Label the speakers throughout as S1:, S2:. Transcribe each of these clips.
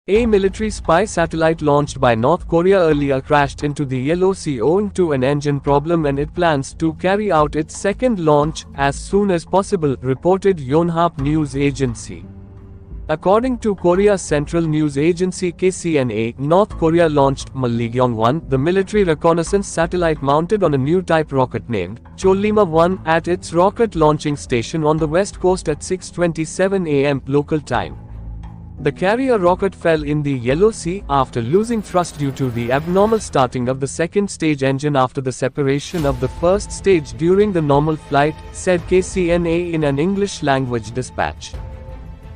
S1: A military spy satellite launched by North Korea earlier crashed into the Yellow Sea owing to an engine problem, and it plans to carry out its second launch as soon as possible, reported Yonhap News Agency. According to Korea's central news agency KCNA, North Korea launched Malligyong-1, the military reconnaissance satellite mounted on a new type rocket named Chollima-1, at its rocket launching station on the west coast at 6:27 am local time. The carrier rocket fell in the Yellow Sea after losing thrust due to the abnormal starting of the second stage engine after the separation of the first stage during the normal flight, said KCNA in an English-language dispatch.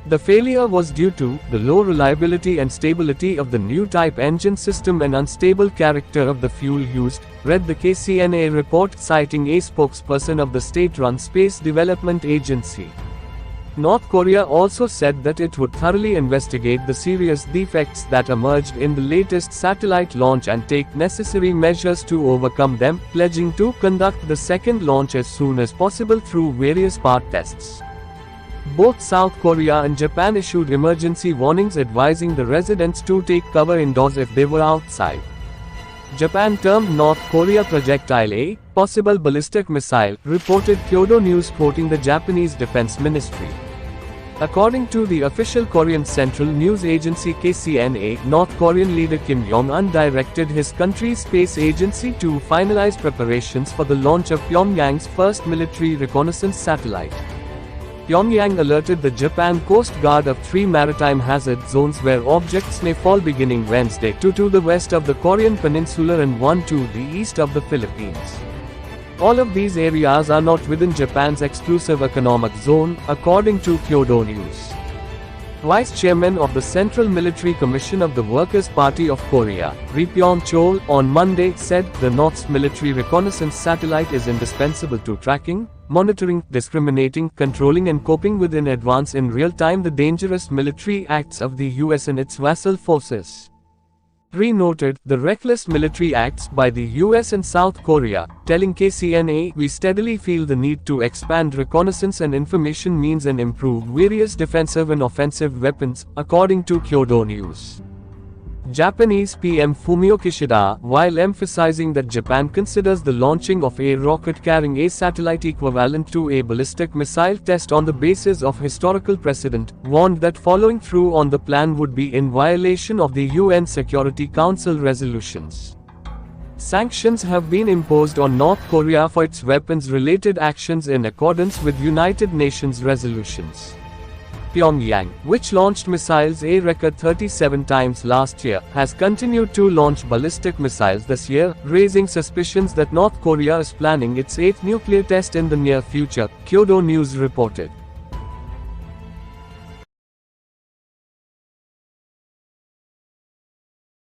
S1: The failure was due to the low reliability and stability of the new type engine system and unstable character of the fuel used, read the KCNA report, citing a spokesperson of the state-run Space Development Agency. North Korea also said that it would thoroughly investigate the serious defects that emerged in the latest satellite launch and take necessary measures to overcome them, pledging to conduct the second launch as soon as possible through various part tests. Both South Korea and Japan issued emergency warnings advising the residents to take cover indoors if they were outside. Japan termed North Korea Projectile A, possible ballistic missile, reported Kyodo News quoting the Japanese Defense Ministry. According to the official Korean Central News Agency KCNA, North Korean leader Kim Jong-un directed his country's space agency to finalize preparations for the launch of Pyongyang's first military reconnaissance satellite. Pyongyang alerted the Japan Coast Guard of 3 maritime hazard zones where objects may fall beginning Wednesday, 2 to the west of the Korean peninsula and 1 to the east of the Philippines. All of these areas are not within Japan's exclusive economic zone, according to Kyodo News. Vice Chairman of the Central Military Commission of the Workers' Party of Korea, Ri Pyong-chol, on Monday said the North's military reconnaissance satellite is indispensable to tracking, monitoring, discriminating, controlling and coping with in advance in real time the dangerous military acts of the US and its vassal forces. Ri noted the reckless military acts by the US and South Korea, telling KCNA, "We steadily feel the need to expand reconnaissance and information means and improve various defensive and offensive weapons," according to Kyodo News. Japanese PM Fumio Kishida, while emphasizing that Japan considers the launching of a rocket carrying a satellite equivalent to a ballistic missile test on the basis of historical precedent, warned that following through on the plan would be in violation of the UN Security Council resolutions. Sanctions have been imposed on North Korea for its weapons-related actions in accordance with United Nations resolutions. Pyongyang, which launched missiles a record 37 times last year, has continued to launch ballistic missiles this year, raising suspicions that North Korea is planning its 8th nuclear test in the near future, Kyodo News reported.